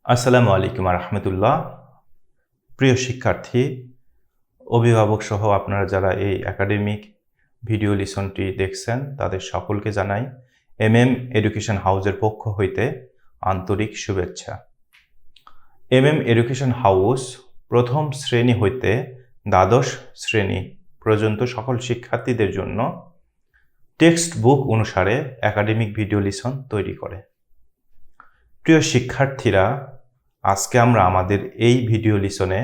আসসালামু আলাইকুম রহমতুল্লাহ। প্রিয় শিক্ষার্থী, অভিভাবক সহ আপনারা যারা এই একাডেমিক ভিডিও লিসনটি দেখছেন তাদের সকলকে জানাই এডুকেশন হাউসের পক্ষ হইতে আন্তরিক শুভেচ্ছা। এডুকেশন হাউস প্রথম শ্রেণী হইতে দ্বাদশ শ্রেণী পর্যন্ত সকল শিক্ষার্থীদের জন্য টেক্সট বুক অনুসারে একাডেমিক ভিডিও লিসন তৈরি করে। প্রিয় শিক্ষার্থীরা, আজকে আমরা আমাদের এই ভিডিও লিসনে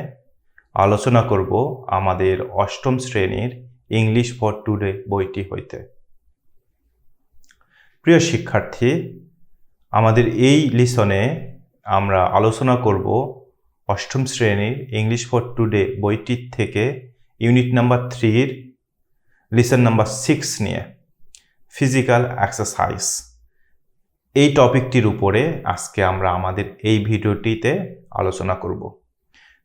আলোচনা করব আমাদের অষ্টম শ্রেণীর ইংলিশ ফর টুডে বইটি হইতে। প্রিয় শিক্ষার্থী, আমাদের এই লিসনে আমরা আলোচনা করব অষ্টম শ্রেণীর ইংলিশ ফর টুডে বইটির থেকে ইউনিট নাম্বার 3 লিসন নাম্বার 6 নিয়ে ফিজিক্যাল এক্সারসাইজ এই টপিকটির উপরে আজকে আমরা আমাদের এই ভিডিওটিতে আলোচনা করব।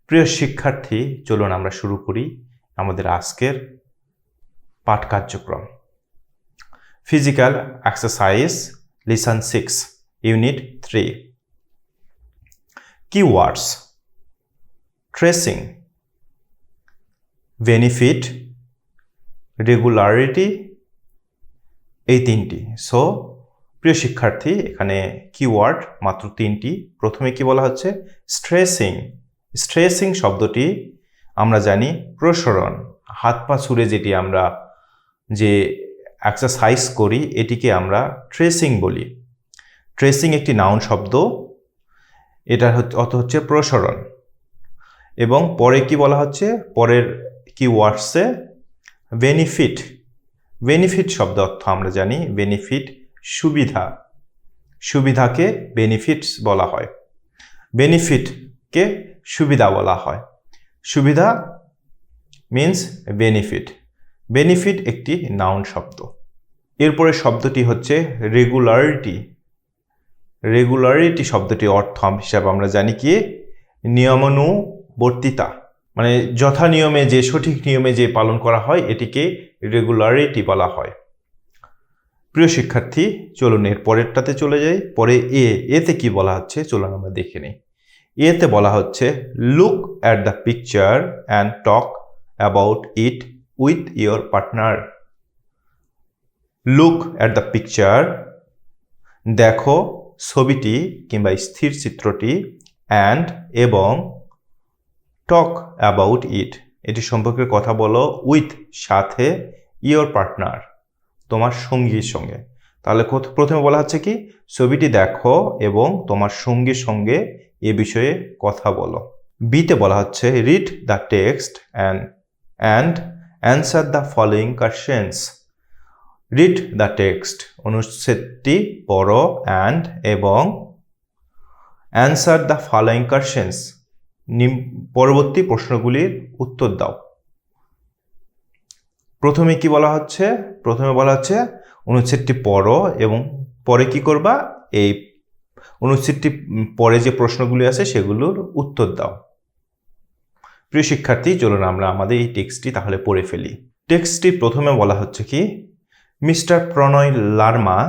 প্রিয় শিক্ষার্থী, চলুন আমরা শুরু করি আমাদের আজকের পাঠ কার্যক্রম। Physical exercise lesson 6 unit 3। Keywords: tracing, benefit, regularity, এই তিনটি। সো প্রিয় শিক্ষার্থী, এখানে কিওয়ার্ড মাত্র 3টি। প্রথমে কি বলা হচ্ছে? স্ট্রেসিং। স্ট্রেসিং শব্দটি আমরা জানি প্রসারণ, হাত পা ছুড়ে যেটি আমরা যে এক্সারসাইজ করি এটিকে আমরা ট্রেসিং বলি। ট্রেসিং একটি নাউন শব্দ, এটার অর্থ হচ্ছে প্রসারণ। এবং পরে কি বলা হচ্ছে? পরের কিওয়ার্ডসে বেনিফিট। বেনিফিট শব্দ অর্থ আমরা জানি বেনিফিট সুবিধা, সুবিধাকে বেনিফিটস বলা হয়, বেনিফিটকে সুবিধা বলা হয়। সুবিধা মিন্স বেনিফিট। বেনিফিট একটি নাউন শব্দ। এরপরে শব্দটি হচ্ছে রেগুলারিটি। রেগুলারিটি শব্দটির অর্থ হিসাবে আমরা জানি কি? নিয়মানুবর্তিতা, মানে যথা নিয়মে যে সঠিক নিয়মে যে পালন করা হয় এটিকে রেগুলারিটি বলা হয়। প্রিয় শিক্ষার্থী, চলুন এর পরেরটাতে চলে যাই। পরে এতে কি বলা হচ্ছে চলুন আমরা দেখে নিই। এতে বলা হচ্ছে look at the picture and talk about it with your partner. Look at the picture, দেখো ছবিটি কিংবা স্থির চিত্রটি, অ্যান্ড এবং টক অ্যাবাউট ইট, এটি সম্পর্কে কথা বলো, উইথ সাথে, ইয়োর পার্টনার তোমার সঙ্গীর সঙ্গে। তাহলে প্রথমে বলা হচ্ছে কি? ছবিটি দেখো এবং তোমার সঙ্গীর সঙ্গে এ বিষয়ে কথা বলো। বিতে বলা হচ্ছে read the text and answer the following questions. Read the text, অনুচ্ছেদটি পড়ো, অ্যান্ড এবং অ্যান্সার দ্য ফলোয়িং কোয়েশ্চেন্স, পরবর্তী প্রশ্নগুলির উত্তর দাও। প্রথমে কি বলা হচ্ছে? প্রথমে বলা হচ্ছে অনুচ্ছেদটি পড়ো এবং পরে কি করবা? এই অনুচ্ছেদটি পরে যে প্রশ্নগুলি আছে সেগুলোর উত্তর দাও। প্রিয় শিক্ষার্থী, চলুন আমরা আমাদের এই টেক্সটটি তাহলে পড়ে ফেলি। টেক্সটটি প্রথমে বলা হচ্ছে কি? Mister Pranay Larma,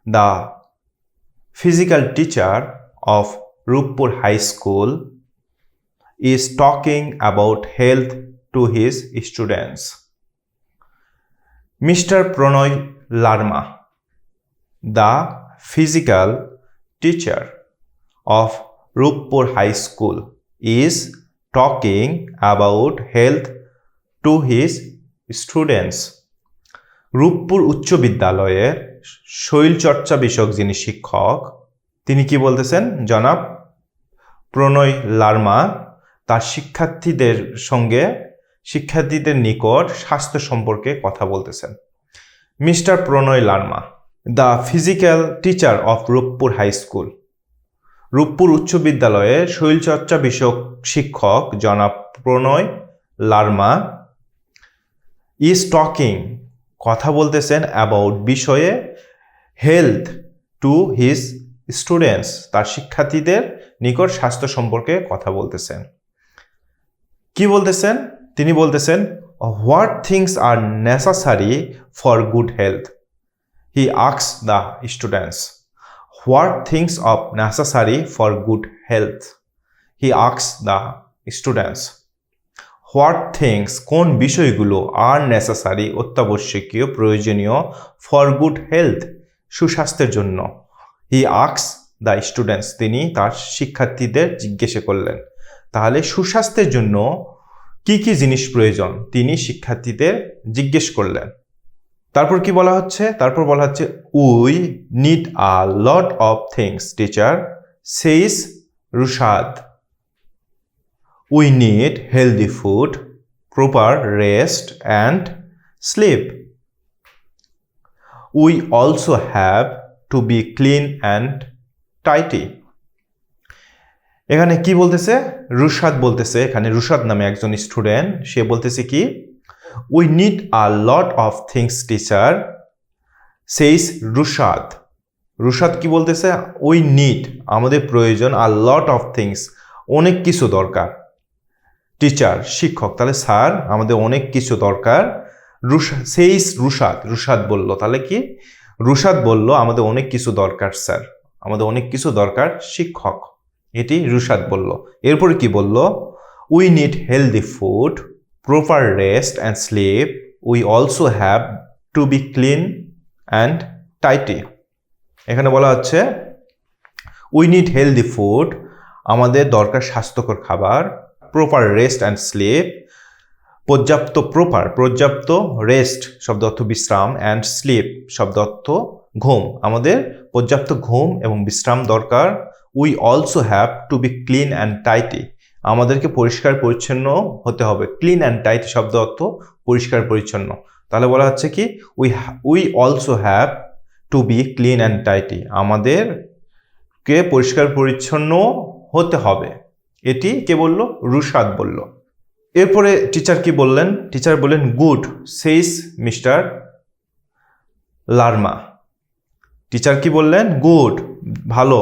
the physical teacher of Ruppur high school, is talking about health to his students. Mr. Pronoy Larma, the physical teacher of Rupur High School, is talking about health to his students. Ruppur উচ্চ বিদ্যালয়ের শরীরচর্চা বিষয়ক যিনি শিক্ষক, তিনি কি বলতেছেন? জনাব প্রণয় লার্মা তার শিক্ষার্থীদের নিকট স্বাস্থ্য সম্পর্কে কথা বলতেছেন। Mister Pranay Larma, the physical teacher of Ruppur high school, Ruppur উচ্চ বিদ্যালয়ের শরীরচর্চা বিষয়ক শিক্ষক জনাব প্রণয় লার্মা, ইজ টকিং কথা বলতেছেন, অ্যাবাউট বিষয়ে, হেলথ টু হিজ স্টুডেন্টস তার শিক্ষার্থীদের নিকট স্বাস্থ্য সম্পর্কে কথা বলতেছেন। কি বলতেছেন? তিনি বলতেছেন what things are necessary for good health, he asks the students. what things are necessary for good health? He asks the students. What things, কোন বিষয়গুলো are necessary, অত্যাবশ্যকীয়, প্রয়োজনীয় for good health, সুস্বাস্থ্যের জন্য? He asks the students, তিনি তার শিক্ষার্থীদের জিজ্ঞাসা করলেন। তাহলে সুস্বাস্থ্যের জন্য কি কি জিনিস প্রয়োজন তিনি শিক্ষার্থীদের জিজ্ঞেস করলেন। তারপর কি বলা হচ্ছে? তারপর বলা হচ্ছে we need a lot of things teacher, says Rushad. We need healthy food, proper rest and sleep. We also have to be clean and tidy. এখানে কি বলতেছে? রুশাদ বলতেছে, এখানে রুশাদ নামে একজন স্টুডেন্ট, সে বলতেছে কি we need a lot of things teacher, says Rushad. Rushad কি বলতেছে? উই নিড, আমাদের প্রয়োজন, আ লট অফ থিংস, অনেক কিছু দরকার, টিচার শিক্ষক, তাহলে স্যার আমাদের অনেক কিছু দরকার। সেইস রুশাদ, রুশাদ বলল, তাহলে কি রুশাদ বলল আমাদের অনেক কিছু দরকার স্যার, আমাদের অনেক কিছু দরকার শিক্ষক, এটি রুশাদ বলল। এরপরে কি বলল? We need healthy food, proper rest and sleep, we also have to be clean and tidy. এখানে বলা হচ্ছে উই নিড হেলদি ফুড, আমাদের দরকার স্বাস্থ্যকর খাবার, প্রপার রেস্ট অ্যান্ড স্লিপ, পর্যাপ্ত রেস্ট শব্দ অর্থ বিশ্রাম, অ্যান্ড স্লিপ শব্দ অর্থ ঘুম, আমাদের পর্যাপ্ত ঘুম এবং বিশ্রাম দরকার। We also have to be clean and tidy, আমাদেরকে পরিষ্কার পরিচ্ছন্ন হতে হবে। ক্লিন অ্যান্ড টাইটি শব্দ অর্থ পরিষ্কার পরিচ্ছন্ন। তাহলে বলা হচ্ছে কি we also have to be clean and tidy, আমাদেরকে পরিষ্কার পরিচ্ছন্ন হতে হবে। এটি কে বলল? রুশাদ বলল। এরপরে টিচার কি বললেন? টিচার বললেন good says mister Larma. Teacher কি বললেন? গুড, ভালো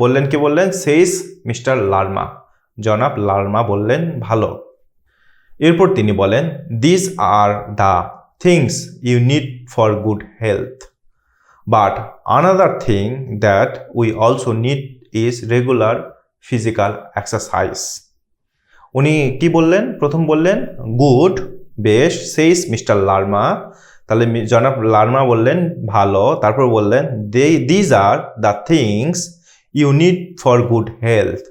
বললেন। কে বললেন? সেইস মিস্টার লার্মা, জনাব লার্মা বললেন ভালো। এরপর তিনি বলেন this are the things you need for good health, but another thing that we also need is regular physical exercise. উনি কি বললেন? প্রথম বললেন গুড, বেশ, সেইস মিস্টার লার্মা, তাহলে জনাব লার্মা বললেন ভালো। তারপর বললেন this are the things you need for good health,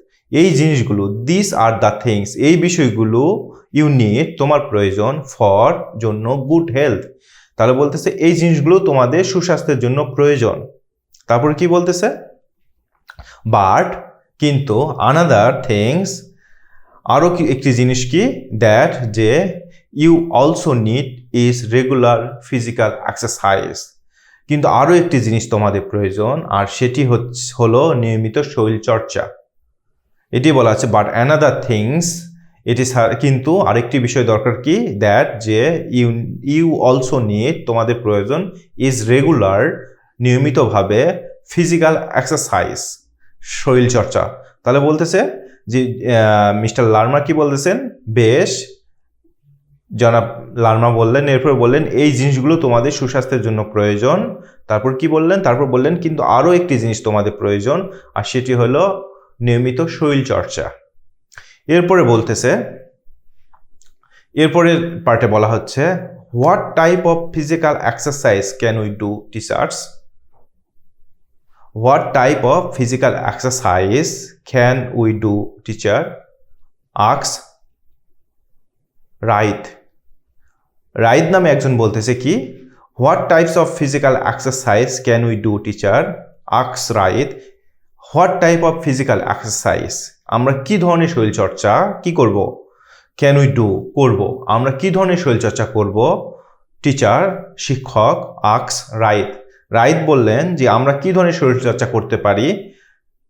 এই জিনিসগুলো, দিস আর দ্য থিংস, এই বিষয়গুলো, ইউ নিড তোমার প্রয়োজন, ফর জন্য, গুড হেলথ, তাহলে বলতেছে এই জিনিসগুলো তোমাদের সুস্বাস্থ্যের জন্য প্রয়োজন। তারপর কি বলতেছে? বাট, কিন্তু, আনাদার থিংস, আরও কি একটি জিনিস কি, দ্যাট যে, you also need is regular physical exercise, কিন্তু আরও একটি জিনিস তোমাদের প্রয়োজন, আর সেটি হলো নিয়মিত শরীরচর্চা। এটি বলা আছে বাট অ্যানাদার থিংস, এটি কিন্তু আরেকটি বিষয় দরকার কি, দ্যাট যে, ইউ অলসো নিড তোমাদের প্রয়োজন, ইজ রেগুলার নিয়মিতভাবে, ফিজিক্যাল এক্সারসাইজ শরীরচর্চা। তাহলে বলতেছে যে মিস্টার লার্মা কি বলতেছেন? বেশ, জনাব লার্মা বললেন। এরপর বললেন এই জিনিসগুলো তোমাদের সুস্বাস্থ্যের জন্য প্রয়োজন। তারপর কি বললেন? তারপর বললেন কিন্তু আরও একটি জিনিস তোমাদের প্রয়োজন, আর সেটি হলো নিয়মিত শরীরচর্চা। এরপরে বলতেছে, এরপরের পার্টে বলা হচ্ছে what type of physical exercise can we do teachers? What type of physical exercise can we do teacher? Asks Right. Right নামে একজন বলতেছে কি what types of physical exercise can we do teacher? Asks Right. What type of physical exercise, আমরা কি ধরনের শরীরচর্চা কি করব? ক্যান উই ডু, করব, আমরা কি ধরনের শরীরচর্চা করব? টিচার শিক্ষক, আক্স রাইট, রাইট বললেন যে আমরা কি ধরনের শরীরচর্চা করতে পারি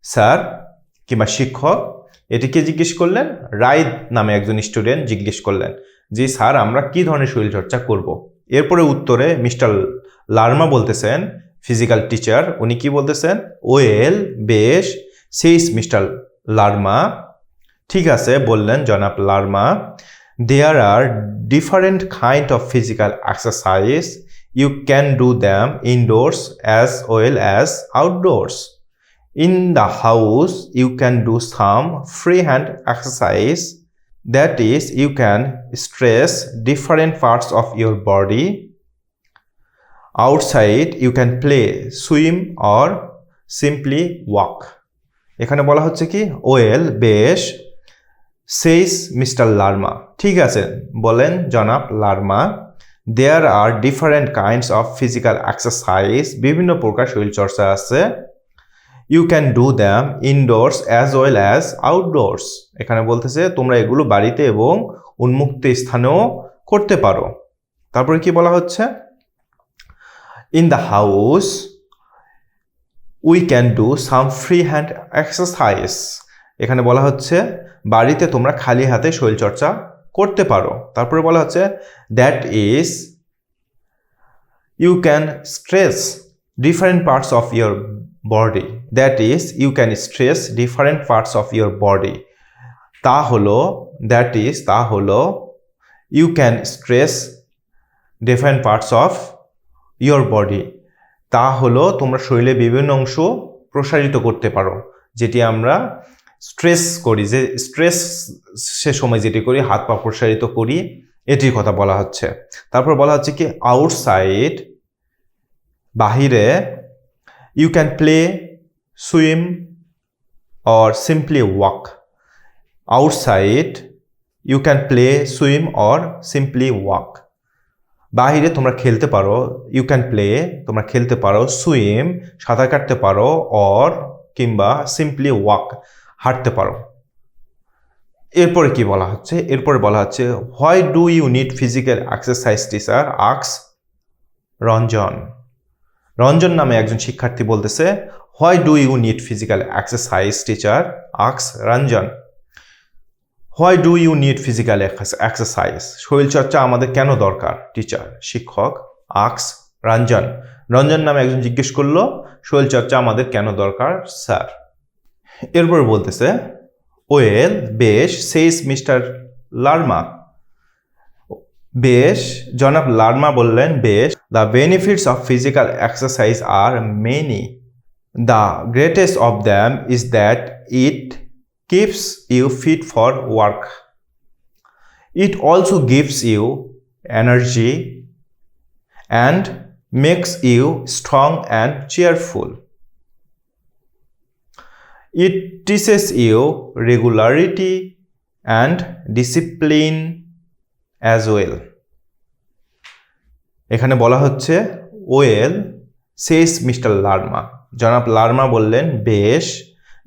স্যার কিংবা শিক্ষক, এটিকে জিজ্ঞেস করলেন। রাইট নামে একজন স্টুডেন্ট জিজ্ঞেস করলেন যে স্যার আমরা কি ধরনের শরীরচর্চা করব। এরপরে উত্তরে মিস্টার লার্মা বলতেছেন, ফিজিক্যাল টিচার, উনি কি বলতেছেন? ওয়েল, বেশ, সেইস মিস্টার লার্মা, ঠিক আছে বললেন জনাব Larma. There are different kind of physical exercise, you can do them indoors as well as outdoors. In the house, you can do some freehand exercise. That is, you can stretch different parts of your body. Outside, you can play, swim or simply walk. এখানে বলা হচ্ছে কি well বেশ says Mr. Larma. ঠিক আছে বলেন জনাব Larma. There are different kinds of physical exercise. বিভিন্ন প্রকার শরীরচর্চা আছে। You can do them indoors as well as outdoors. এখানে বলতেছে তোমরা এগুলো বাড়িতে এবং উন্মুক্ত স্থানেও করতে পারো। তারপরে কি বলা হচ্ছে? In the house, we can do some freehand exercise. এখানে বলা হচ্ছে বাড়িতে তোমরা খালি হাতে শরীরচর্চা করতে পারো। তারপরে বলা হচ্ছে that is, you can stretch different parts of your body. That is, you can stretch different parts of your body. তা হলো that is, তা হলো you can stretch different parts of your body. তা হলো তোমরা শরীরের বিভিন্ন অংশ প্রসারিত করতে পারো, যেটি আমরা স্ট্রেস করি, যে স্ট্রেস সে সময় যেটি করি হাত পা প্রসারিত করি, এটির কথা বলা হচ্ছে। তারপর বলা হচ্ছে কি আউটসাইড, বাহিরে, you can play, swim or simply walk. Outside, you can play, swim or simply walk. বাহিরে তোমরা খেলতে পারো, ইউ ক্যান প্লে, তোমরা খেলতে পারো, সুইম, সাঁতার কাটতে পারো, অর কিংবা সিম্পলি ওয়াক, হাঁটতে পারো। এরপরে কি বলা হচ্ছে? এরপরে বলা হচ্ছে why do you need physical exercise teacher asks Ranjan. Ranjan নামে একজন শিক্ষার্থী বলতেছে why do you need physical exercise teacher asks Ranjan. Why do you need physical exercise, শরীরচর্চা আমাদের কেন দরকার? টিচার, শিক্ষক, আক্স রঞ্জন, রঞ্জন নামে একজন জিজ্ঞেস করলো শরীরচর্চা আমাদের কেন দরকার স্যার। এরপর বলতেছে ওয়েল বেশ সেইস মিস্টার লার্মা। বেশ জনাব লার্মা বললেন বেশ the benefits of physical exercise are many. The greatest of them is that it keeps you fit for work. It also gives you energy and makes you strong and cheerful. It teaches you regularity and discipline as well. এখানে বলা হচ্ছে well সেস mister Larma, জনাব লার্মা বললেন বেশ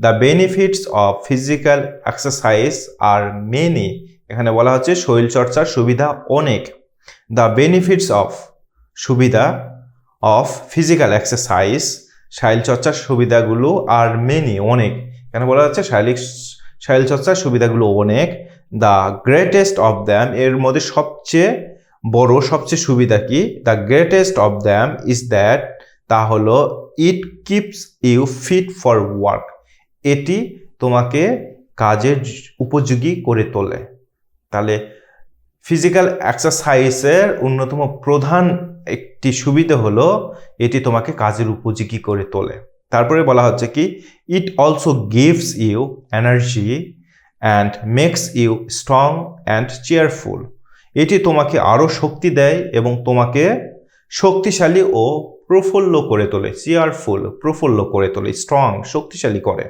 the benefits of physical exercise are many. এখানে বলা হচ্ছে শরীরচর্চার সুবিধা অনেক। দ্য বেনিফিটস অফ, সুবিধা, অফ ফিজিক্যাল এক্সারসাইজ, শারীরচর্চার সুবিধাগুলো, আর মেনি, অনেক। এখানে বলা হচ্ছে শারীরচর্চার সুবিধাগুলো অনেক। দ্য গ্রেটেস্ট অফ দ্যাম, এর মধ্যে সবচেয়ে বড়, সবচেয়ে সুবিধা কি? The greatest of them is that, তা হলো it keeps you fit for work, এটি তোমাকে কাজের উপযোগী করে তোলে। তাহলে ফিজিক্যাল এক্সারসাইজের অন্যতম প্রধান একটি সুবিধা হলো এটি তোমাকে কাজের উপযোগী করে তোলে। তারপরে বলা হচ্ছে কি it also gives you energy and makes you strong and cheerful, এটি তোমাকে আরও শক্তি দেয় এবং তোমাকে শক্তিশালী ও প্রফুল্ল করে তোলে। চেয়ারফুল, প্রফুল্ল করে তোলে, স্ট্রং, শক্তিশালী করে।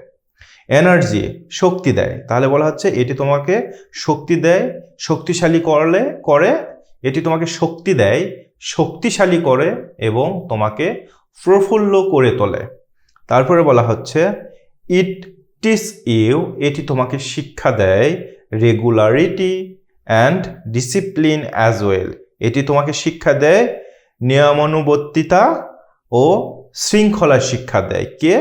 এনার্জি, শক্তি দেয়, তাহলে বলা হচ্ছে এটি তোমাকে শক্তি দেয়, শক্তিশালী করে, এটি তোমাকে শক্তি দেয়, শক্তিশালী করে এবং তোমাকে প্রফুল্ল করে তোলে। তারপরে বলা হচ্ছে ইট টিচ ইউ, এটি তোমাকে শিক্ষা দেয়, regularity and discipline as well, এটি তোমাকে শিক্ষা দেয় নিয়মানুবর্তিতা ও শৃঙ্খলা শিক্ষা দেয়। কে?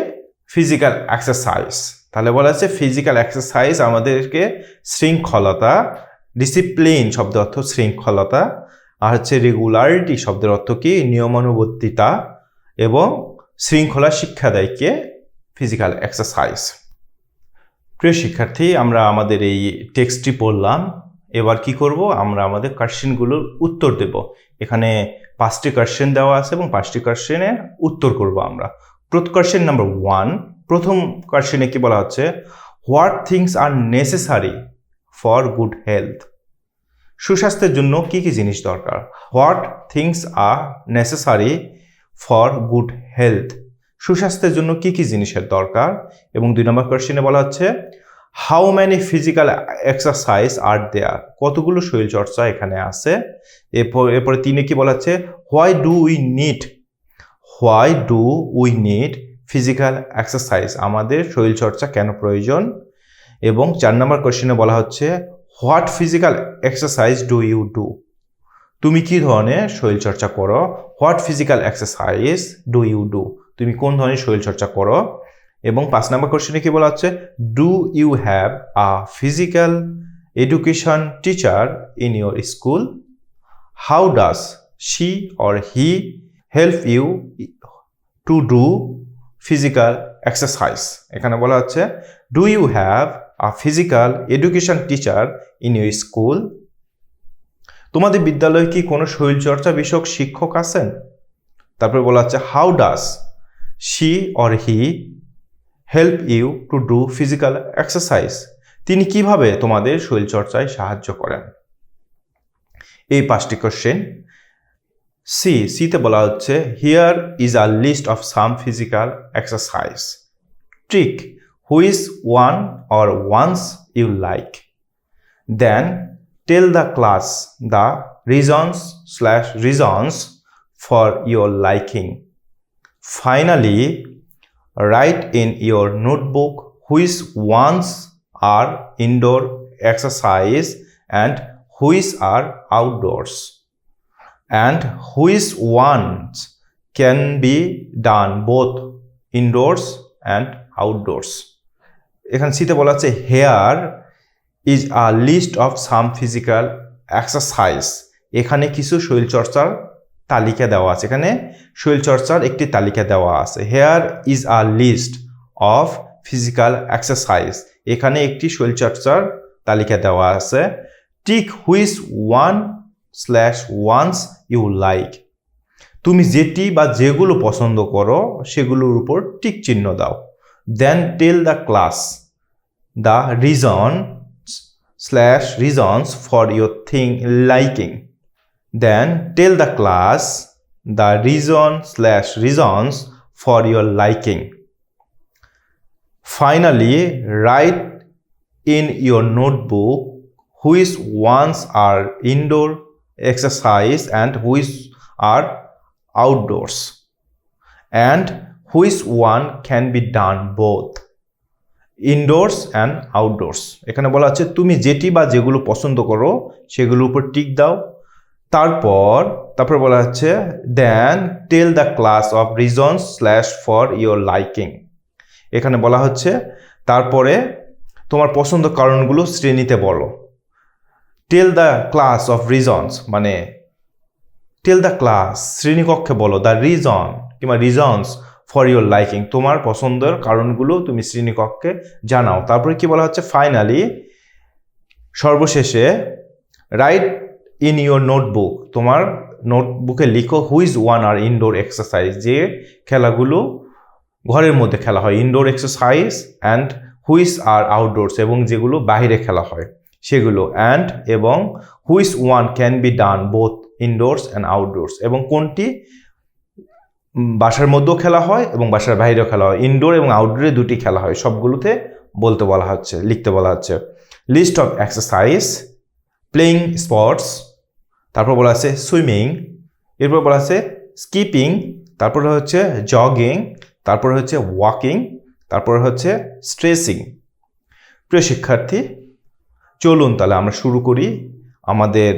Physical exercise. তাহলে বলা হচ্ছে ফিজিক্যাল এক্সারসাইজ আমাদেরকে শৃঙ্খলতা, ডিসিপ্লিন শব্দের অর্থ শৃঙ্খলতা, আর হচ্ছে রেগুলারিটি শব্দের অর্থ কি? নিয়মানুবর্তিতা এবং শৃঙ্খলা শিক্ষা দেয়। কে? Physical exercise. প্রিয় শিক্ষার্থী, আমরা আমাদের এই টেক্সটটি পড়লাম। এবার কি করব? আমরা আমাদের কোশ্চেনগুলোর উত্তর দেব। এখানে 5টি কোশ্চেন দেওয়া আছে এবং 5টি কোশ্চেনের উত্তর করব আমরা। কোশ্চেন নাম্বার 1, প্রথম কোশ্চেনে কি বলা হচ্ছে, what things are necessary for good health. সুস্বাস্থ্যের জন্য কি কি জিনিস দরকার? What things are necessary for good health. সুস্বাস্থ্যের জন্য কি কি জিনিসের দরকার? এবং 2 নম্বর কোশ্চেনে বলা হচ্ছে, হাউ মেনি ফিজিক্যাল এক্সারসাইজ আর দেয়ার। কতগুলো শরীরচর্চা এখানে আছে। এরপরে 3-এ কি বলা হচ্ছে, why do we need physical exercise. আমাদের শরীরচর্চা কেন প্রয়োজন? এবং 4 নম্বর কোশ্চেনে বলা হচ্ছে, what physical exercise do you do. তুমি কি ধরনের শরীরচর্চা করো? What physical exercise do you do. তুমি কোন ধরনের শরীরচর্চা করো? এবং 5 নম্বর কোশ্চেনে কি বলা হচ্ছে, do you have a physical education teacher in your school? How does she or he help you to do physical exercise. এখানে বলা হচ্ছে, do you have a physical education teacher in your school? তোমাদের বিদ্যালয়ে কি কোনো শরীরচর্চা বিষয়ক শিক্ষক আছেন? তারপরে বলা হচ্ছে, how does she or he help you to do physical exercise. তিনি কিভাবে তোমাদের শরীরচর্চায় সাহায্য করেন? এই 5টি কোশ্চেন। সিতে বলা হচ্ছে, here is a list of some physical exercise. Tick which one or ones you like. Then tell the class the reasons for your liking. Finally, write in your notebook which ones are indoor exercise and which are outdoors, and which ones can be done both indoors and outdoors. এখানে সিতে বলা আছে, here is a list of some physical exercise. এখানে কিছু শরীরচর্চার তালিকা দেওয়া আছে। এখানে শরীরচর্চার একটি তালিকা দেওয়া আছে। Here is a list of physical exercise. এখানে একটি শরীরচর্চার তালিকা দেওয়া আছে। Tick which ones you like. তুমি যেটি বা যেগুলো পছন্দ করো সেগুলোর উপর টিক চিহ্ন দাও। Then tell the class the reasons for your liking. Then tell the class the reasons for your liking. Finally, write in your notebook which ones are indoor exercise and which are outdoors, and which one can be done both indoors and outdoors. এখানে বলা আছে, তুমি যেটি বা যেগুলো পছন্দ করো সেগুলোর উপর টিক দাও। তারপর বলা হচ্ছে, then tell the class of reasons for your liking. এখানে বলা হচ্ছে, তারপরে তোমার পছন্দ কারণগুলো শ্রেণীতে বলো। Tell the class of reasons মানে টেল দ্য ক্লাস শ্রেণীকক্ষে বলো, দ্য রিজন কিংবা রিজনস ফর ইউর লাইকিং, তোমার পছন্দের কারণগুলো তুমি শ্রেণীকক্ষে জানাও। তারপরে কি বলা হচ্ছে, ফাইনালি সর্বশেষে রাইট ইন ইউর নোটবুক, তোমার নোটবুকে লিখো which one are indoor exercise, যে খেলাগুলো ঘরের মধ্যে খেলা হয় indoor exercise, and which are outdoors এবং যেগুলো বাইরে খেলা হয় সেগুলো, অ্যান্ড এবং which one can be done both indoors and outdoors, এবং কোনটি বাসার মধ্যেও খেলা হয় এবং বাসার বাইরেও খেলা হয়। ইনডোর এবং আউটডোরে দুটি খেলা হয়, সবগুলোতে বলতে বলা হচ্ছে, লিখতে বলা হচ্ছে। List of exercise, playing sports, তারপর বলা আছে সুইমিং, এরপর বলা আছে স্কিপিং, তারপরে হচ্ছে জগিং, তারপরে হচ্ছে ওয়াকিং, তারপরে হচ্ছে স্ট্রেচিং। প্রিয় শিক্ষার্থী, চলুন তাহলে আমরা শুরু করি আমাদের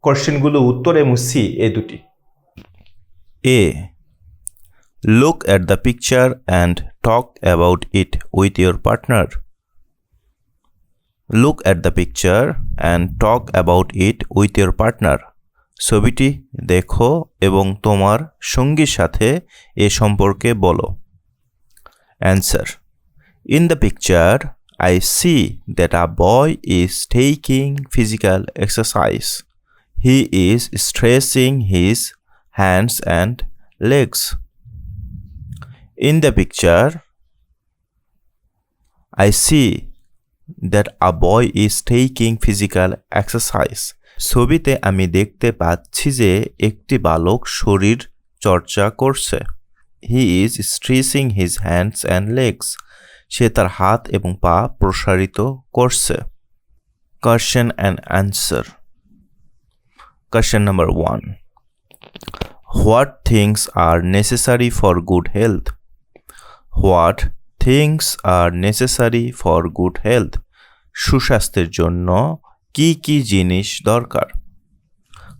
কোশ্চেনগুলো উত্তর এবং সি এই দুটি। A. Look at the picture and talk about it with your partner. Look at the picture and talk about it with your partner. ছবিটি দেখো এবং তোমার সঙ্গীর সাথে এ সম্পর্কে বলো। Answer. In the picture, I see that a boy is taking physical exercise. He is stretching his hands and legs. In the picture, I see that a boy is taking physical exercise. ছবিতে আমি দেখতে পাচ্ছি যে একটি বালক শরীর চর্চা করছে। He is stretching his hands and legs. সে তার হাত এবং পা প্রসারিত করছে। Question and answer. Question number 1. What things are necessary for good health? What things are necessary for good health? সুস্বাস্থ্যের জন্য কি কি জিনিস দরকার?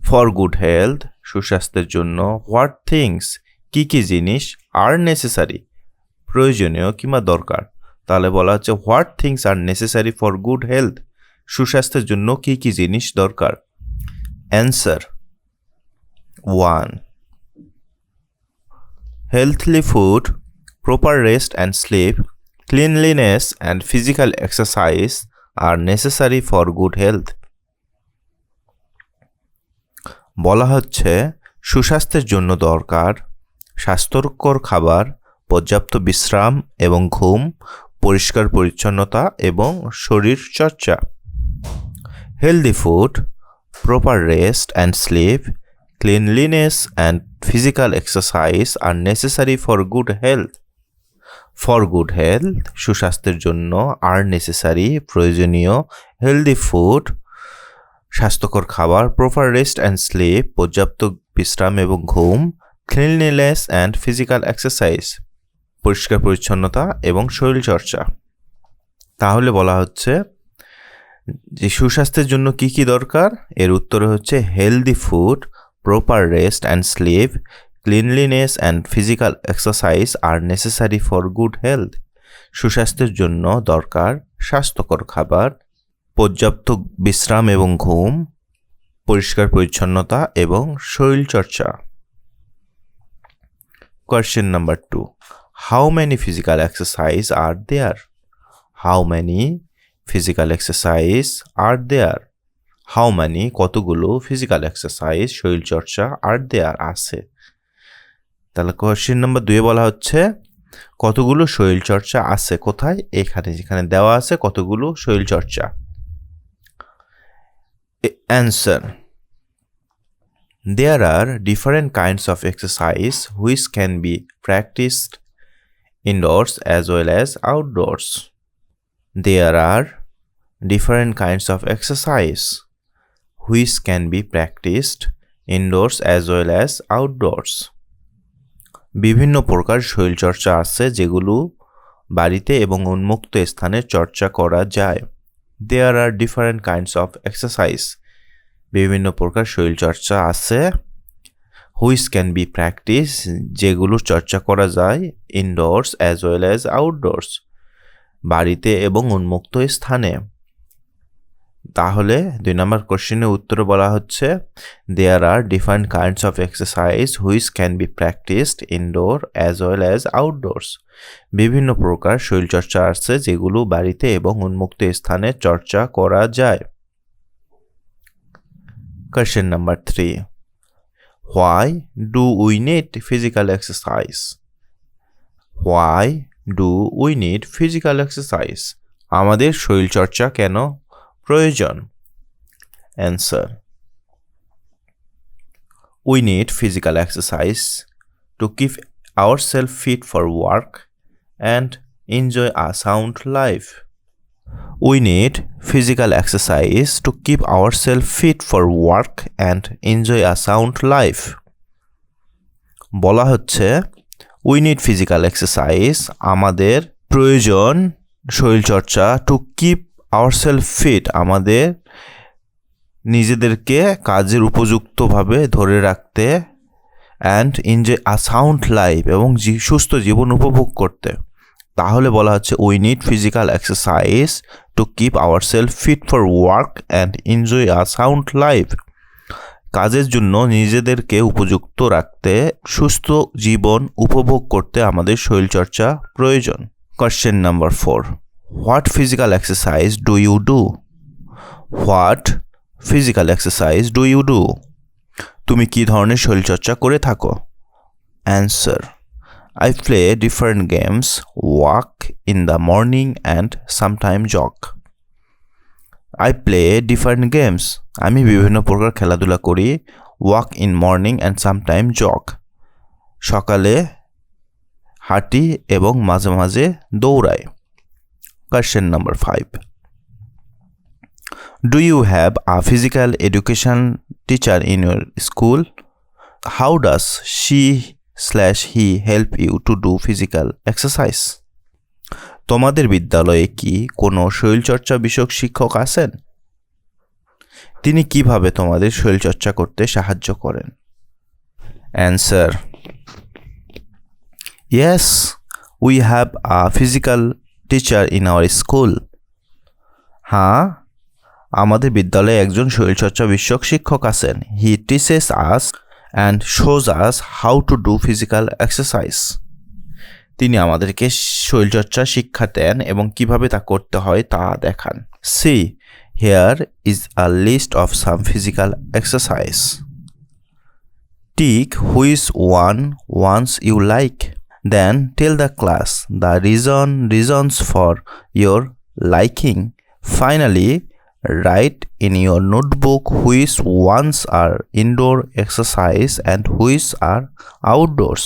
For good health, সুস্বাস্থ্যের জন্য what things, কি কি জিনিস are necessary, প্রয়োজনীয় কিংবা দরকার। তাহলে বলা হচ্ছে what things are necessary for good health, সুস্বাস্থ্যের জন্য কি কি জিনিস দরকার? Answer. 1. Healthy food, proper rest and sleep, cleanliness and physical exercise are necessary for good health. বলা হচ্ছে সুস্বাস্থ্যের জন্য দরকার স্বাস্থ্যকর খাবার, পর্যাপ্ত বিশ্রাম এবং ঘুম, পরিষ্কার পরিচ্ছন্নতা এবং শরীর চর্চা। Healthy food, proper rest and sleep, cleanliness and physical exercise are necessary for good health. For good health, সুস্বাস্থ্যের জন্য are necessary, প্রয়োজনীয়, healthy food, স্বাস্থ্যকর খাবার, proper rest and sleep, পর্যাপ্ত বিশ্রাম এবং ঘুম, cleanliness and physical exercise, পরিষ্কার পরিচ্ছন্নতা এবং শরীরচর্চা। তাহলে বলা হচ্ছে যে সুস্বাস্থ্যের জন্য কি কি দরকার? এর উত্তরে হচ্ছে healthy food, proper rest and slip, cleanliness and physical exercise R necessary for good health. সুস্বাস্থ্যের জন্য দরকার স্বাস্থ্যকর খাবার, পর্যাপ্ত বিশ্রাম এবং ঘুম, পরিষ্কার পরিচ্ছন্নতা এবং শরীরচর্চা। Question number 2. How many physical exercise are there? How many physical exercise are there? How many কতগুলো physical exercise শরীরচর্চা are there আছে। তাহলে কোশ্চেন নাম্বার 2 বলা হচ্ছে কতগুলো শরীরচর্চা আছে কোথায়? এখানে যেখানে দেওয়া আছে কতগুলো শরীরচর্চা। Answer. There are different kinds of exercise which can be practiced indoors as well as outdoors. There are different kinds of exercise which can be practiced indoors as well as outdoors. বিভিন্ন প্রকার শরীরচর্চা আছে যেগুলো বাড়িতে এবং উন্মুক্ত স্থানে চর্চা করা যায়। There are different kinds of exercise. বিভিন্ন প্রকার শরীরচর্চা আছে which can be practiced, যেগুলো চর্চা করা যায় indoors as well as outdoors, বাড়িতে এবং উন্মুক্ত স্থানে। তাহলে 2 নম্বর কোশ্চেনের উত্তরে বলা হচ্ছে there are different kinds of exercise which can be practiced indoor as well as outdoors. বিভিন্ন প্রকার শরীরচর্চা আছে যেগুলো বাড়িতে এবং উন্মুক্ত স্থানে চর্চা করা যায়। Question number 3. Why do we need physical exercise? Why do we need physical exercise? আমাদের শরীরচর্চা কেন প্রয়োজন? Answer. We need physical exercise to keep ourselves fit for work and enjoy a sound life. We need physical exercise to keep ourselves fit for work and enjoy a sound life. বলা হচ্ছে we need physical exercise, আমাদের প্রয়োজন শরীরচর্চা to keep ourselves fit, আমাদের নিজেদেরকে কাজের উপযুক্তভাবে ধরে রাখতে and enjoy a sound life, এবং সুস্থ জীবন উপভোগ করতে। তাহলে বলা হচ্ছে we need physical exercise to keep ourselves fit for work and enjoy a sound life. কাজের জন্য নিজেদেরকে উপযুক্ত রাখতে, সুস্থ জীবন উপভোগ করতে আমাদের শরীরচর্চা প্রয়োজন। Question number 4. What physical exercise do you do? What physical exercise do you do? তুমি কি ধরনের শরীরচর্চা করে থাকো? Answer. I play different games, walk in the morning and sometimes jog. I play different games. আমি বিভিন্ন প্রকার খেলাধুলা করি, walk in morning and sometimes jog. সকালে হাঁটি এবং মাঝে মাঝে দৌড়াই। Question number 5. Do you have a physical education teacher in your school? How does she/he help you to do physical exercise? তোমাদের বিদ্যালয়ে কি কোনো শরীরচর্চা বিষয়ক শিক্ষক আছেন? তিনি কিভাবে তোমাদের শরীরচর্চা করতে সাহায্য করেন? Answer. Yes, we have a physical teacher in our school. হ্যাঁ, আমাদের বিদ্যালয়ে একজন শরীরচর্চা বিষয়ক শিক্ষক আছেন। He teaches us and shows us how to do physical exercise. তিনি আমাদেরকে শরীরচর্চা শিক্ষা দেন এবং কিভাবে তা করতে হয় তা দেখান। See, here is a list of some physical exercise. Tick which one ones you like. Then tell the class the reasons for your liking. Finally, write in your notebook which ones are indoor exercise and which are outdoors,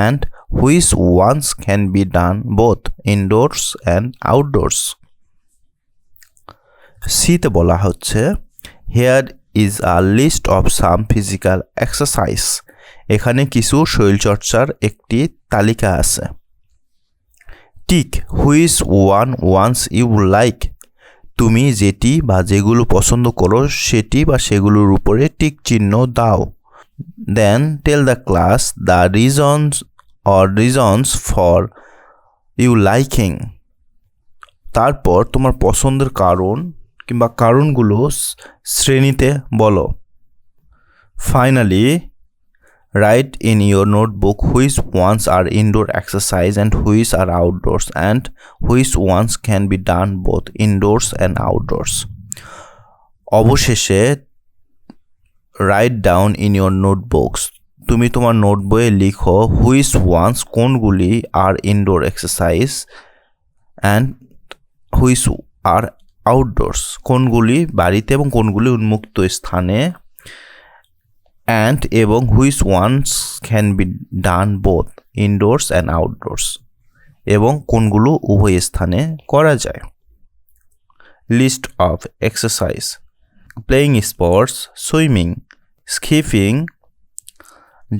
and which ones can be done both indoors and outdoors. C-তে বলা হচ্ছে here is a list of some physical exercise. এখানে কিছু শরীরচর্চার একটি তালিকা আছে। Tick which one ones you like. তুমি যেটি বা যেগুলো পছন্দ করো সেটি বা সেগুলোর উপরে টিক চিহ্ন দাও। Then tell the class the reasons for you liking. তারপর তোমার পছন্দের কারণ কিংবা কারণগুলো শ্রেণীতে বলো। Finally, write in your notebook which ones are indoor exercise and which are outdoors, and which ones can be done both indoors and outdoors. অবশেষে write down in your notebooks. তুমি তোমার নোটবইয়ে লিখো which ones কোনগুলি are indoor exercise and which are outdoors কোনগুলি বাড়িতে এবং কোনগুলি উন্মুক্ত স্থানে, and এবং which ones can be done both indoors and outdoors এবং কোনগুলো উভয় স্থানে করা যায়। List of exercise: playing sports, swimming, skipping,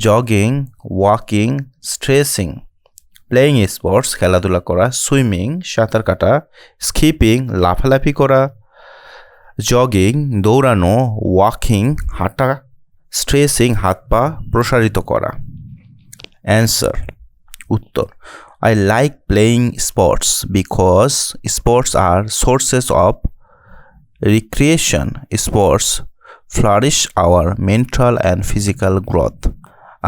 jogging, walking, stretching. Playing sports খেলাধুলা করা, সুইমিং সাঁতার কাটা, স্কিপিং লাফালাফি করা, জগিং দৌড়ানো, ওয়াকিং হাঁটা, স্ট্রেচিং হাত পা প্রসারিত করা। অ্যান্সার উত্তর I like playing sports because sports are sources of recreation. Sports flourish our mental and physical growth.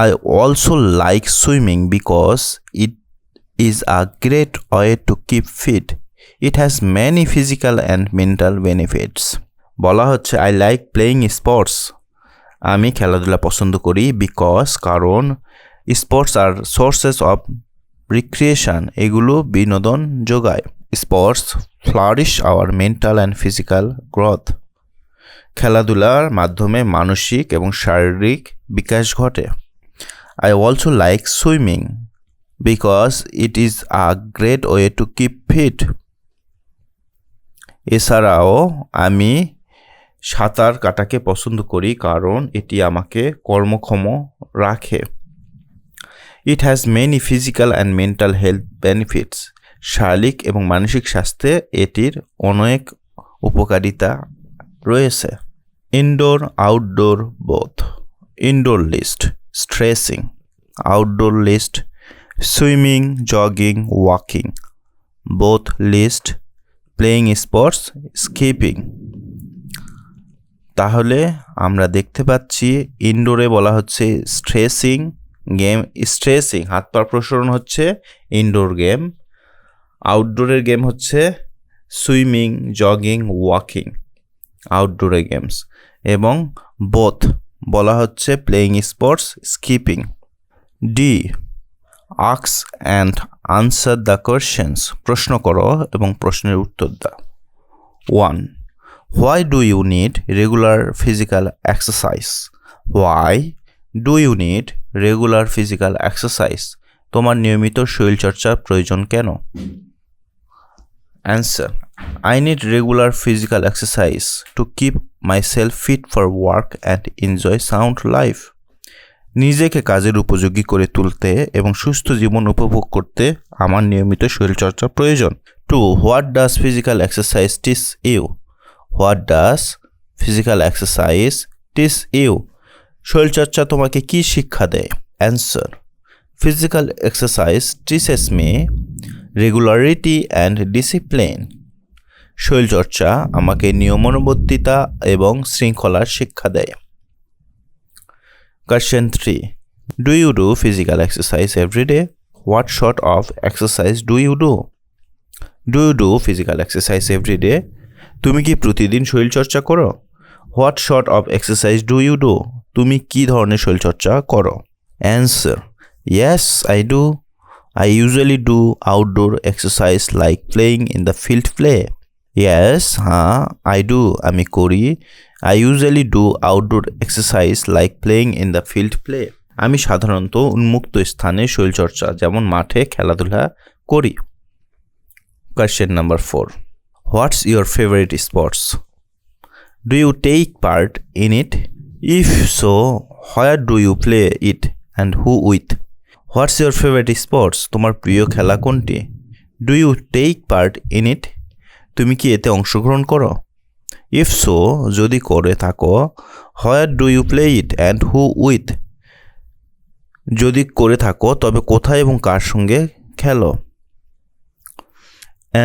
I also like swimming because it is a great way to keep fit. It has many physical and mental benefits. বলা হচ্ছে I like playing sports. আমি খেলাধুলা পছন্দ করি because কারণ sports are sources of recreation এগুলো বিনোদন যোগায়। Sports flourish our mental and physical growth খেলাধুলার মাধ্যমে মানসিক এবং শারীরিক বিকাশ ঘটে। I also like swimming because it is a great way to keep fit. এছাড়াও আমি সাঁতার কাটাকে পছন্দ করি কারণ এটি আমাকে কর্মক্ষম রাখে। It has many physical and mental health benefits. শারীরিক এবং মানসিক স্বাস্থ্যে এটির অনেক উপকারিতা রয়েছে। Indoor, outdoor both. Indoor list stretching, outdoor list swimming, jogging, walking, both list playing sports, skipping. তাহলে আমরা দেখতে পাচ্ছি ইনডোরে বলা হচ্ছে স্ট্রেচিং গেম, স্ট্রেচিং হাত পা প্রসারণ হচ্ছে ইনডোর গেম। আউটডোরের গেম হচ্ছে সুইমিং, জগিং, ওয়াকিং আউটডোরের গেমস, এবং বোথ বলা হচ্ছে playing sports, skipping. D ask and answer the questions. প্রশ্ন করো এবং প্রশ্নের উত্তর দাও। 1. Why do you need regular physical exercise? Why do you need regular physical exercise? তোমার নিয়মিত শরীরচর্চার প্রয়োজন কেন? Answer. I need regular physical exercise to keep myself fit for work and enjoy sound life. নিজেকে কাজের উপযোগী করে তুলতে এবং সুস্থ জীবন উপভোগ করতে আমার নিয়মিত শরীরচর্চা প্রয়োজন। 2. What does physical exercise teach you? What does physical exercise teach you? শরীরচর্চা তোমাকে কি শিক্ষা দেয়? Answer. Physical exercise teaches me regularity and discipline. শরীরচর্চা আমাকে নিয়মানুবর্তিতা এবং শৃঙ্খলার শিক্ষা দেয়। Question 3. Do you do physical exercise every day? What sort of exercise do you do? Do you do physical exercise every day? তুমি কি প্রতিদিন শরীরচর্চা করো? What sort of exercise do you do? তুমি কি ধরনের শরীরচর্চা করো? Answer. Yes, I do. I usually do outdoor exercise like playing in the field play. Yes, I do. আমি করি। I usually do outdoor exercise like playing in the field play. আমি সাধারণত উন্মুক্ত স্থানে শরীরচর্চা যেমন মাঠে খেলাধুলা করি। Question number 4. What's your favorite sports? Do you take part in it? If so, where do you play it and who with? What's your favorite sports? তোমার প্রিয় খেলা কোনটি? Do you take part in it? তুমি কি এতে অংশগ্রহণ করো? If so, যদি করে থাকো, where do you play it and who with? যদি করে থাকো তবে কোথায় এবং কার সঙ্গে খেলো?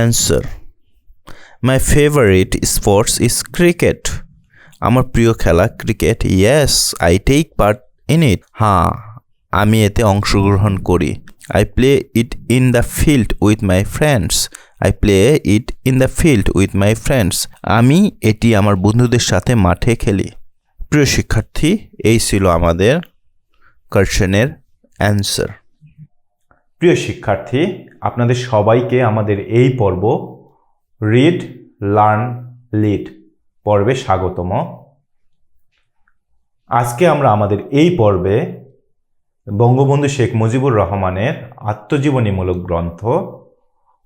Answer. My favorite sports is cricket. আমার প্রিয় খেলা cricket. Yes, I take part in it. আমি এতে অংশগ্রহণ করি। I play it in the field with my friends. I play it in the field with my friends. আমি এটি আমার বন্ধুদের সাথে মাঠে খেলি। প্রিয় শিক্ষার্থী, এই ছিল আমাদের কোশ্চেনের অ্যান্সার। প্রিয় শিক্ষার্থী, আপনাদের সবাইকে আমাদের এই পর্ব রিড, লার্ন, লিড পর্বে স্বাগতম। আজকে আমরা আমাদের এই পর্বে বঙ্গবন্ধু শেখ মুজিবুর রহমানের আত্মজীবনীমূলক গ্রন্থ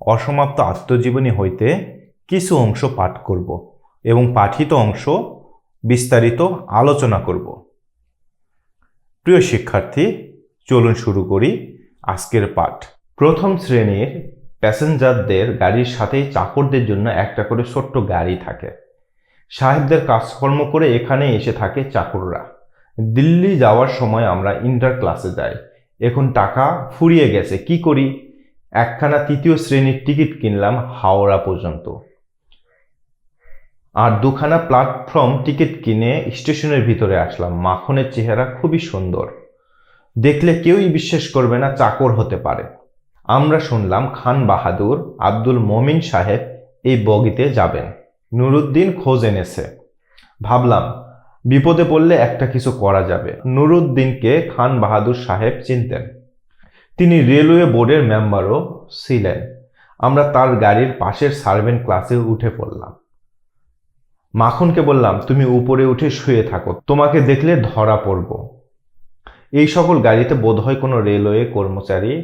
অসমাপ্ত আত্মজীবনী হইতে কিছু অংশ পাঠ করব এবং পাঠিত অংশ বিস্তারিত আলোচনা করব। প্রিয় শিক্ষার্থী, চলুন শুরু করি আজকের পাঠ। প্রথম শ্রেণীর প্যাসেঞ্জারদের গাড়ির সাথেই চাকরদের জন্য একটা করে ছোট্ট গাড়ি থাকে। সাহেবদের কাজকর্ম করে এখানে এসে থাকে চাকররা। দিল্লি যাওয়ার সময় আমরা ইন্টার ক্লাসে যাই। এখন টাকা ফুরিয়ে গেছে, কি করি? একখানা তৃতীয় শ্রেণীর টিকিট কিনলাম হাওড়া পর্যন্ত, আর দুখানা প্ল্যাটফর্ম টিকিট কিনে স্টেশনের ভিতরে আসলাম। মাখনের চেহারা খুবই সুন্দর, দেখলে কেউই বিশ্বাস করবে না চাকর হতে পারে। আমরা শুনলাম খান বাহাদুর আব্দুল মমিন সাহেব এই বগিতে যাবেন। নুরুদ্দিন খোঁজ এনেছে। ভাবলাম বিপদে পড়লে একটা কিছু করা যাবে। নুরুদ্দিনকে খান বাহাদুর সাহেব চিনতেন, তিনি রেলওয়ে বোর্ডের মেম্বারও ছিলেন। আমরা তার গাড়ির পাশের সার্ভেন্ট ক্লাসে উঠে পড়লাম। মাখনকে বললাম, তুমি উপরে উঠে শুয়ে থাকো, তোমাকে দেখলে ধরা পড়ব। এই সকল গাড়িতে বোধহয় কোনো রেলওয়ে কর্মচারী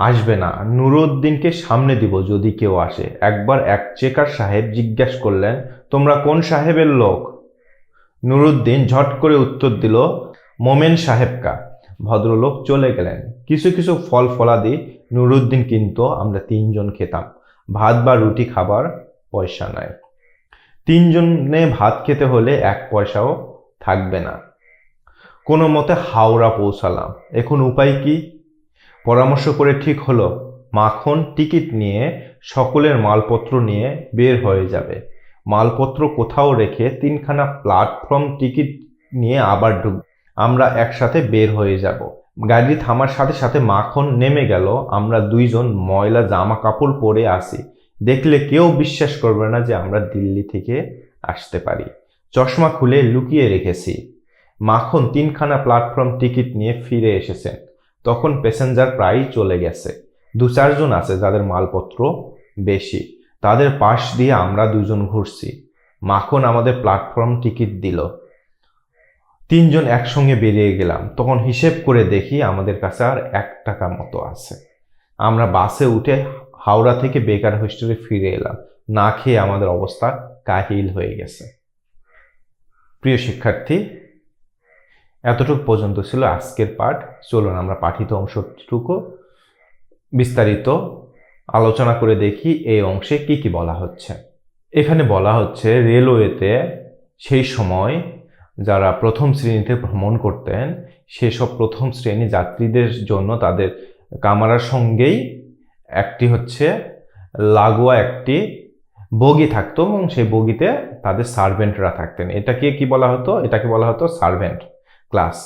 আসবে না, নুরুদ্দিনকে সামনে দিব যদি কেউ আসে। একবার এক চেকার সাহেব জিজ্ঞেস করলেন, তোমরা কোন সাহেবের লোক? নুরুদ্দিন ঝট করে উত্তর দিল, মোমেন সাহেবকা। ভদ্রলোক চলে গেলেন। কিছু কিছু ফল ফলাদি নুরুদ্দিন কিনতো, আমরা তিনজন খেতাম। ভাত বা রুটি খাবার পয়সা নাই। তিনজনে ভাত খেতে হলে 1 পয়সাও থাকবে না। কোনো মতে হাওড়া পৌঁছালাম। এখন উপায় কি? পরামর্শ করে ঠিক হলো মাখন টিকিট নিয়ে সকলের মালপত্র নিয়ে বের হয়ে যাবে। মালপত্র কোথাও রেখে 3খানা প্ল্যাটফর্ম টিকিট নিয়ে আবার ঢুকবে। আমরা একসাথে বের হয়ে যাব। গাড়ি থামার সাথে সাথে মাখন নেমে গেল। আমরা দুইজন ময়লা জামা কাপড় পরে আসি। দেখলে কেউ বিশ্বাস করবে না যে আমরা দিল্লি থেকে আসতে পারি। চশমা খুলে লুকিয়ে রেখেছি। মাখন 3খানা প্ল্যাটফর্ম টিকিট নিয়ে ফিরে এসেছেন। তখন প্যাসেঞ্জার প্রায় চলে গেছে, 2-4 জন আছে যাদের মালপত্র বেশি, তাদের পাশ দিয়ে আমরা 2 জন ঘুরছি। মাখন আমাদের প্ল্যাটফর্ম টিকিট দিল, 3 জন একসঙ্গে বেরিয়ে গেলাম। তখন হিসেব করে দেখি আমাদের কাছে আর 1 টাকা মতো আছে। আমরা বাসে উঠে হাওড়া থেকে বেকার হোস্টেলে ফিরে এলাম, না খেয়ে আমাদের অবস্থা কাহিল হয়ে গেছে। প্রিয় শিক্ষার্থী, এতটুকু পর্যন্ত ছিল আজকের পাঠ। চলুন আমরা পাঠিত অংশটুকু বিস্তারিত আলোচনা করে দেখি এই অংশে কি কি বলা হচ্ছে। এখানে বলা হচ্ছে রেলওয়েতে সেই সময় যারা প্রথম শ্রেণীতে ভ্রমণ করতেন সেসব প্রথম শ্রেণী যাত্রীদের জন্য তাদের কামরার সঙ্গেই একটি হচ্ছে লাগোয়া একটি বগি থাকতো এবং সেই বগিতে তাদের সার্ভেন্টরা থাকতেন। এটাকে কি বলা হতো? এটাকে বলা হতো সার্ভেন্ট ক্লাস।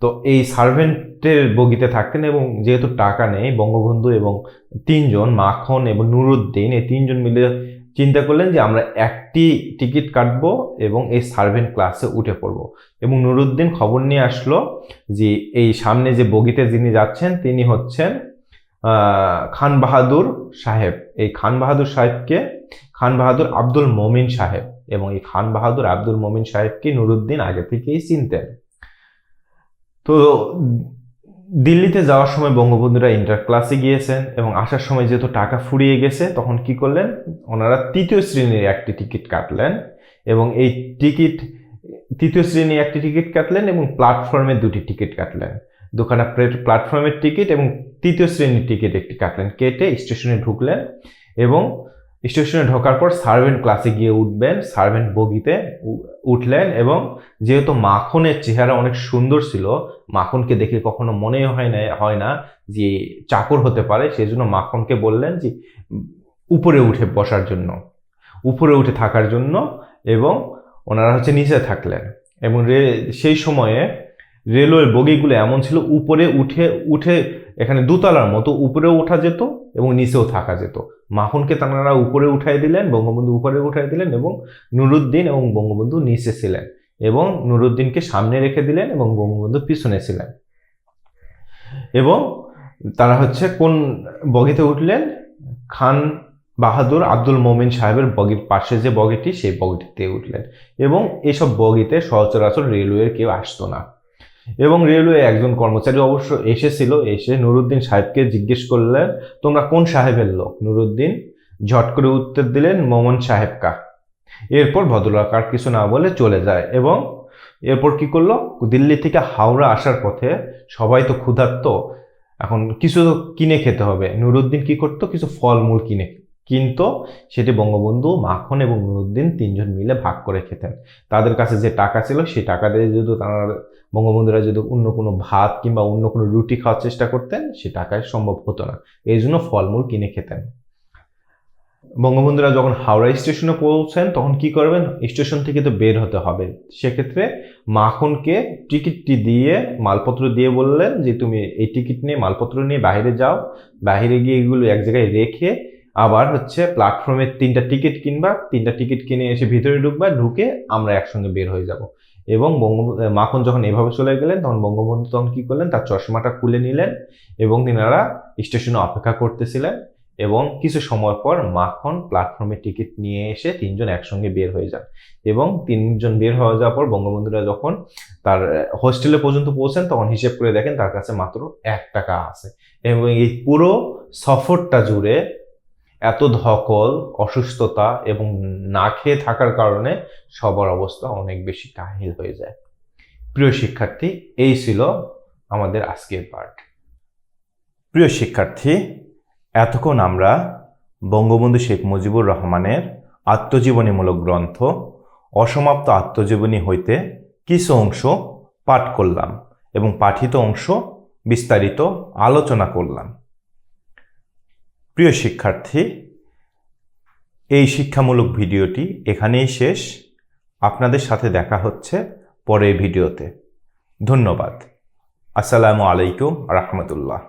তো এই সার্ভেন্টের বগিতে থাকতেন এবং যেহেতু টাকা নেই, বঙ্গবন্ধু এবং 3 জন মাখন এবং নুরুদ্দিন এই 3 জন মিলে চিন্তা করলেন যে আমরা একটি টিকিট কাটবো এবং এই সার্ভেন্ট ক্লাসে উঠে পড়বো। এবং নুরুদ্দিন খবর নিয়ে আসলো যে এই সামনে যে বগিতে যিনি যাচ্ছেন তিনি হচ্ছেন খান বাহাদুর সাহেব। এই খান বাহাদুর সাহেবকে খান বাহাদুর আব্দুল মমিন সাহেব, এবং এই খান বাহাদুর আব্দুল মমিন সাহেবকে নুরুদ্দিন আগে থেকেই চিনতেন। তো দিল্লিতে যাওয়ার সময় বঙ্গবন্ধুরা ইন্টার ক্লাসে গিয়েছেন এবং আসার সময় যেহেতু টাকা ফুরিয়ে গেছে তখন কি করলেন, ওনারা 3য় শ্রেণীর একটি টিকিট কাটলেন এবং এই টিকিট 3য় শ্রেণীর একটি টিকিট কাটলেন এবং প্ল্যাটফর্মে 2টি টিকিট কাটলেন। দুখানা প্ল্যাটফর্মের টিকিট এবং 3য় শ্রেণীর টিকিট একটি কাটলেন, কেটে স্টেশনে ঢুকলেন এবং স্টেশনে ঢোকার পর সার্ভেন্ট ক্লাসে গিয়ে উঠবেন, সার্ভেন্ট বগিতে উঠলেন। এবং যেহেতু মাখনের চেহারা অনেক সুন্দর ছিল, মাখনকে দেখে কখনো মনে হয় না যে চাকর হতে পারে, সেই জন্য মাখনকে বললেন যে উপরে উঠে বসার জন্য, উপরে উঠে থাকার জন্য, এবং ওনারা হচ্ছে নিচে থাকলেন। এবং সেই সময়ে রেলওয়ে বগিগুলো এমন ছিল উপরে উঠে এখানে দোতলার মতো উপরেও ওঠা যেত এবং নিচেও থাকা যেত। মাখনকে তারা উপরে উঠাই দিলেন, বঙ্গবন্ধু উপরে উঠাই দিলেন এবং নুরুদ্দিন এবং বঙ্গবন্ধু নিচে ছিলেন, এবং নুরুদ্দিনকে সামনে রেখে দিলেন এবং বঙ্গবন্ধু পিছনে ছিলেন। এবং তারা হচ্ছে কোন বগিতে উঠলেন? খান বাহাদুর আব্দুল মমিন সাহেবের বগির পাশে যে বগিটি সেই বগিটিতে উঠলেন। এবং এসব বগিতে সচরাচর রেলওয়ের কেউ আসতো না। এবং রেলওয়ে একজন কর্মচারী অবশ্য এসেছিল, এসে নুরুদ্দিন সাহেবকে জিজ্ঞেস করলেন তোমরা কোন সাহেবের লোক? নুরুদ্দিন ঝট করে উত্তর দিলেন মোমন সাহেব কা। এরপর ভদ্রলোক আর কিছু না বলে চলে যায়। এবং এরপর কি করলো, দিল্লি থেকে হাওড়া আসার পথে সবাই তো ক্ষুধার্ত, এখন কিছু তো কিনে খেতে হবে। নুরুদ্দিন কি করতো, কিছু ফলমূল কিন্তু সেটি বঙ্গবন্ধু, মাখন এবং নুরুদ্দিন 3 জন মিলে ভাগ করে খেতেন। তাদের কাছে যে টাকা ছিল সেই টাকা দিয়ে যদি তারা বঙ্গবন্ধুরা যদি অন্য কোনো ভাত কিংবা অন্য কোনো রুটি খাওয়ার চেষ্টা করতেন সে টাকায় সম্ভব হতো না, এই জন্য ফলমূল কিনে খেতেন। বঙ্গবন্ধুরা যখন হাওড়া স্টেশনে পৌঁছেন তখন কি করবেন, স্টেশন থেকে তো বের হতে হবে, সেক্ষেত্রে মাখনকে টিকিটটি দিয়ে মালপত্র দিয়ে বললেন যে তুমি এই টিকিট নিয়ে মালপত্র নিয়ে বাইরে যাও, বাইরে গিয়ে এগুলো এক জায়গায় রেখে আবার হচ্ছে প্ল্যাটফর্মে 3টা টিকিট কিনবা, 3টা টিকিট কিনে এসে ভিতরে ঢুকবা, ঢুকে আমরা একসঙ্গে বের হয়ে যাব। এবং মাখন যখন এভাবে চলে গেলেন তখন বঙ্গবন্ধু তখন কি করলেন, তার চশমাটা খুলে নিলেন এবং তিনারা স্টেশনে অপেক্ষা করতেছিলেন। এবং কিছু সময় পর মাখন প্ল্যাটফর্মে টিকিট নিয়ে এসে 3 জন একসঙ্গে বের হয়ে যান। এবং 3 জন বের হয়ে যাওয়ার পর বঙ্গবন্ধুরা যখন তার হোস্টেলে পর্যন্ত পৌঁছেন তখন হিসেব করে দেখেন তার কাছে মাত্র 1 টাকা আছে। এবং এই পুরো সফরটা জুড়ে এত ধকল, অসুস্থতা এবং না খেয়ে থাকার কারণে সবার অবস্থা অনেক বেশি কাহিল হয়ে যায়। প্রিয় শিক্ষার্থী, এই ছিল আমাদের আজকের পাঠ। প্রিয় শিক্ষার্থী, এতক্ষণ আমরা বঙ্গবন্ধু শেখ মুজিবুর রহমানের আত্মজীবনীমূলক গ্রন্থ অসমাপ্ত আত্মজীবনী হইতে কিছু অংশ পাঠ করলাম এবং পাঠিত অংশ বিস্তারিত আলোচনা করলাম। প্রিয় শিক্ষার্থী, এই শিক্ষামূলক ভিডিওটি এখানেই শেষ। আপনাদের সাথে দেখা হচ্ছে পরের ভিডিওতে। ধন্যবাদ। আসসালামু আলাইকুম রাহমাতুল্লাহ।